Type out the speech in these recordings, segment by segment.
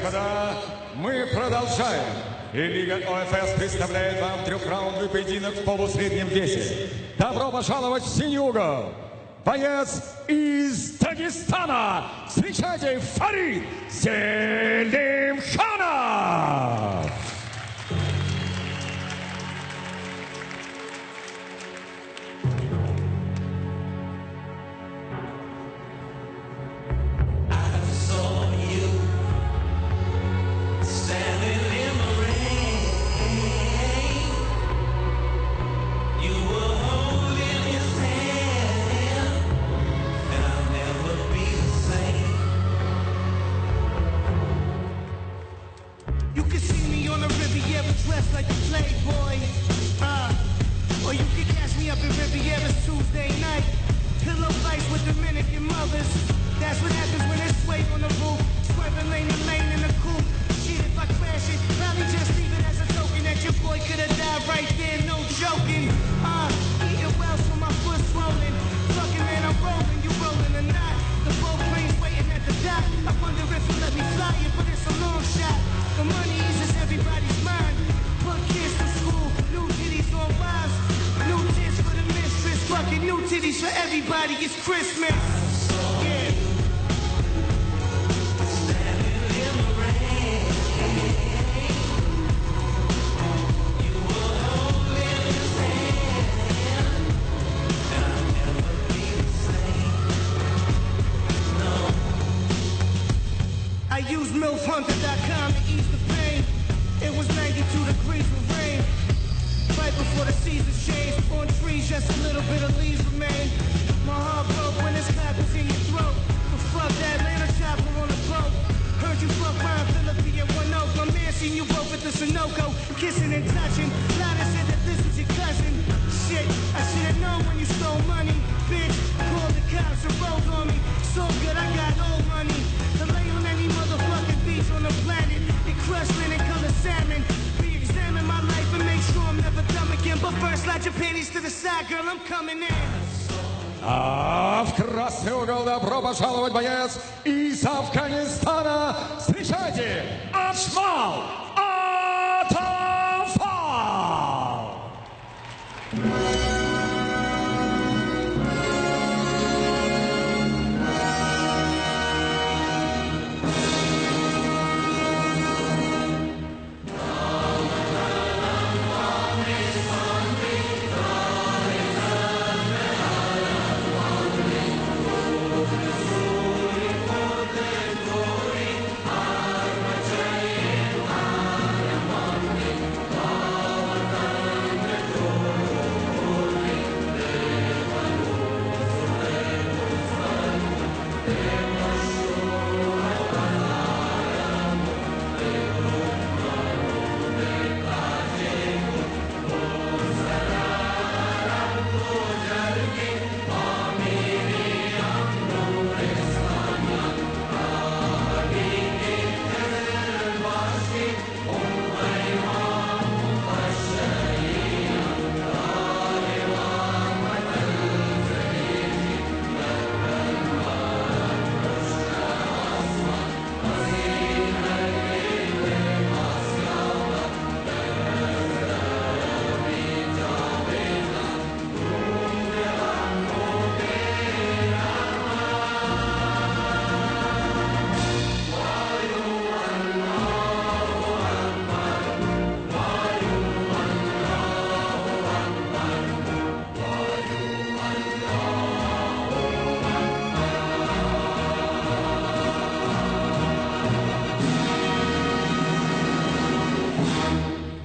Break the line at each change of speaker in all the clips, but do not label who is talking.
господа, мы продолжаем. И Лига ОФС представляет вам трехраундный поединок в полусреднем весе. Добро пожаловать в синий угол. Боец из Дагестана. Встречайте, Фарид Селимханов.
Dressed like a playboy, or you can catch me up in Riviera's Tuesday night. Pillow fights with Dominican mothers. That's what happens when it's sway on the roof. Swerving lane to lane in the coupe. Shit, if I crash it, probably just leave it as a token that your boy could have died right there, no joking. Eating well so my foot's swollen. Fucking man, I'm rolling, you rolling or not. The boat plane's waiting at the dock. I wonder if you let me fly it, but it's a long shot. The money eases everybody's mind. Put kids to school, new titties on wives, new tits for the mistress, fucking new titties for everybody. It's Christmas. Yeah. Standing in the rain, you were holding his hand, and I'll never be the same. No. I use MILFHunter.com to ease the pain. It was 92 degrees with rain. Right before the season changed. On trees, just a little bit of leaves remain. My heart broke when this clap was in your throat. But fuck that Atlanta chopper on the boat. Heard you fuck Ryan Phillippe at One Oak. My man seen you both at the Sunoco, kissing and touching. Lana said that this was your cousin. Shit, I should've known when you stole money. Bitch, called the cops and rolled on me. So good, I got old money. To lay on any motherfucking beach on the planet. Crush linen color salmon. Re-examine my life and make sure I'm never dumb again. But first, slide your panties to the side, girl, I'm coming in.
В красный угол добро пожаловать, боец из Афганистана. Встречайте, Аджмал Атафал.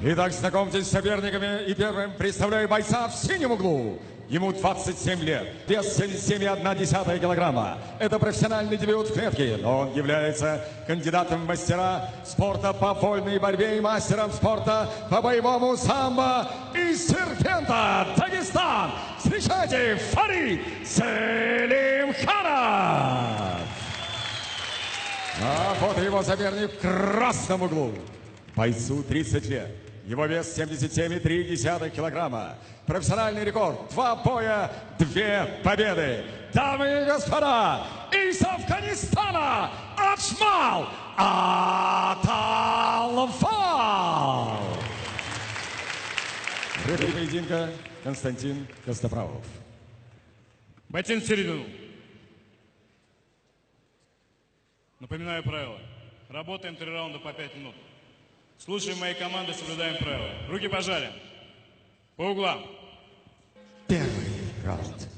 Итак, знакомьтесь с соперниками. И первым представляю бойца в синем углу. Ему 27 лет, вес 77,1 килограмма. Это профессиональный дебют в клетке, но он является кандидатом в мастера спорта по вольной борьбе и мастером спорта по боевому самбо из Серпента, Дагестан. Встречайте, Фарид Селимханов. А вот его соперник в красном углу. Бойцу 30 лет. Его вес 77,3 килограмма. Профессиональный рекорд. 2 боя, 2 победы. Дамы и господа, из Афганистана, Аджмал Бачмал Аталфал. Рефери поединка Константин Костоправов.
Ботин в середину. Напоминаю правила. Работаем 3 раунда по 5 минут. Слушаем моей команды, соблюдаем правила. Руки пожали. По углам.
Первый раунд.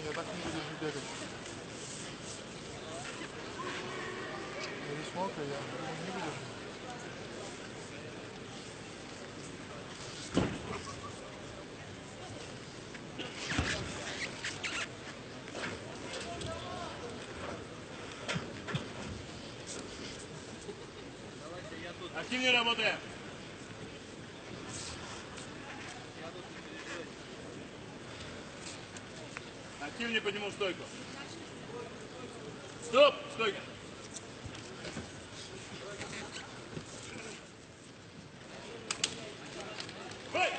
Я так не буду бегать. Я не смог, а я думаю, не выдержу.
Активнее работаем. Активнее подниму стойку. Стоп! Стойка. Бой!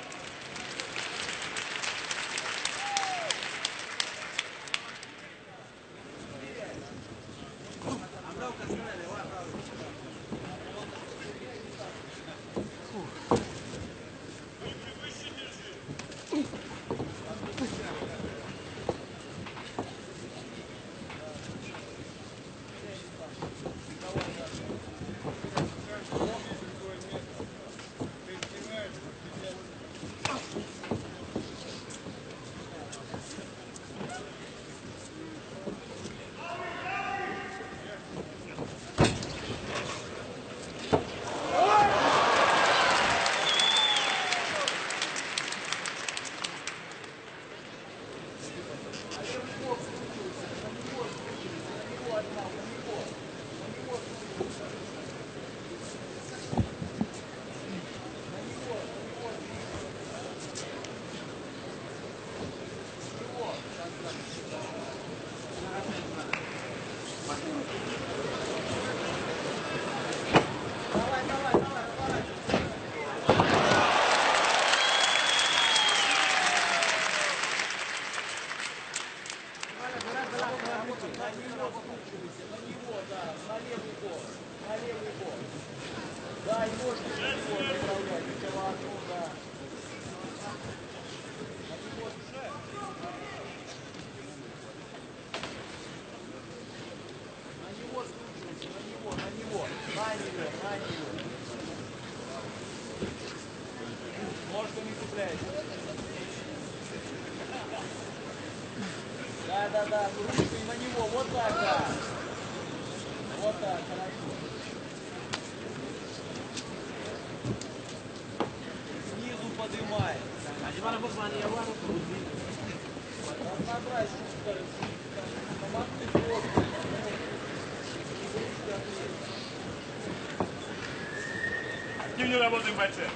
Да, ручкой на него, вот так, да. Вот так, хорошо. Снизу поднимай. Разнообразие скорости. Командный ход.
Активнее работаем, бойцы.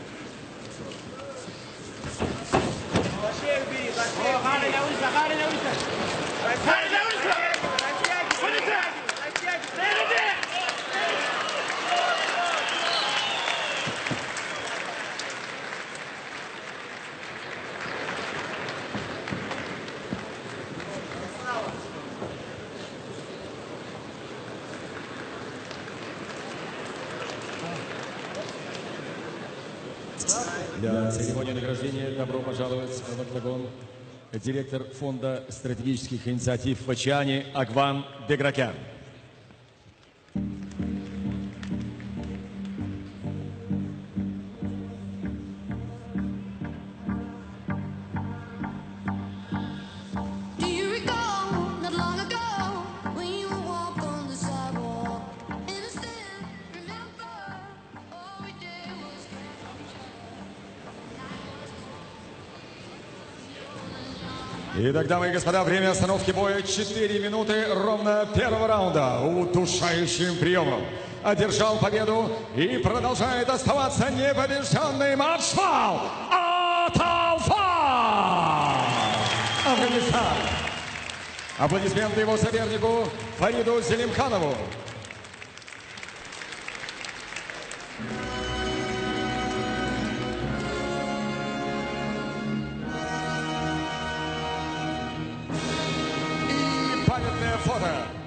Лошей убери, лошей. Гарри на улице, Гарри на улице. Гарри на улице.
Для церемонии награждения добро пожаловать в октагон директор фонда стратегических инициатив в Ачиане Агван Бегракян.
Do you recall
Итак, дамы и господа, время остановки боя 4 минуты ровно первого раунда. Удушающим приемом одержал победу и продолжает оставаться непобежденный Матчфал Аталфа, Афганистан. Аплодисменты его сопернику Фариду Зелимханову. И памятное фото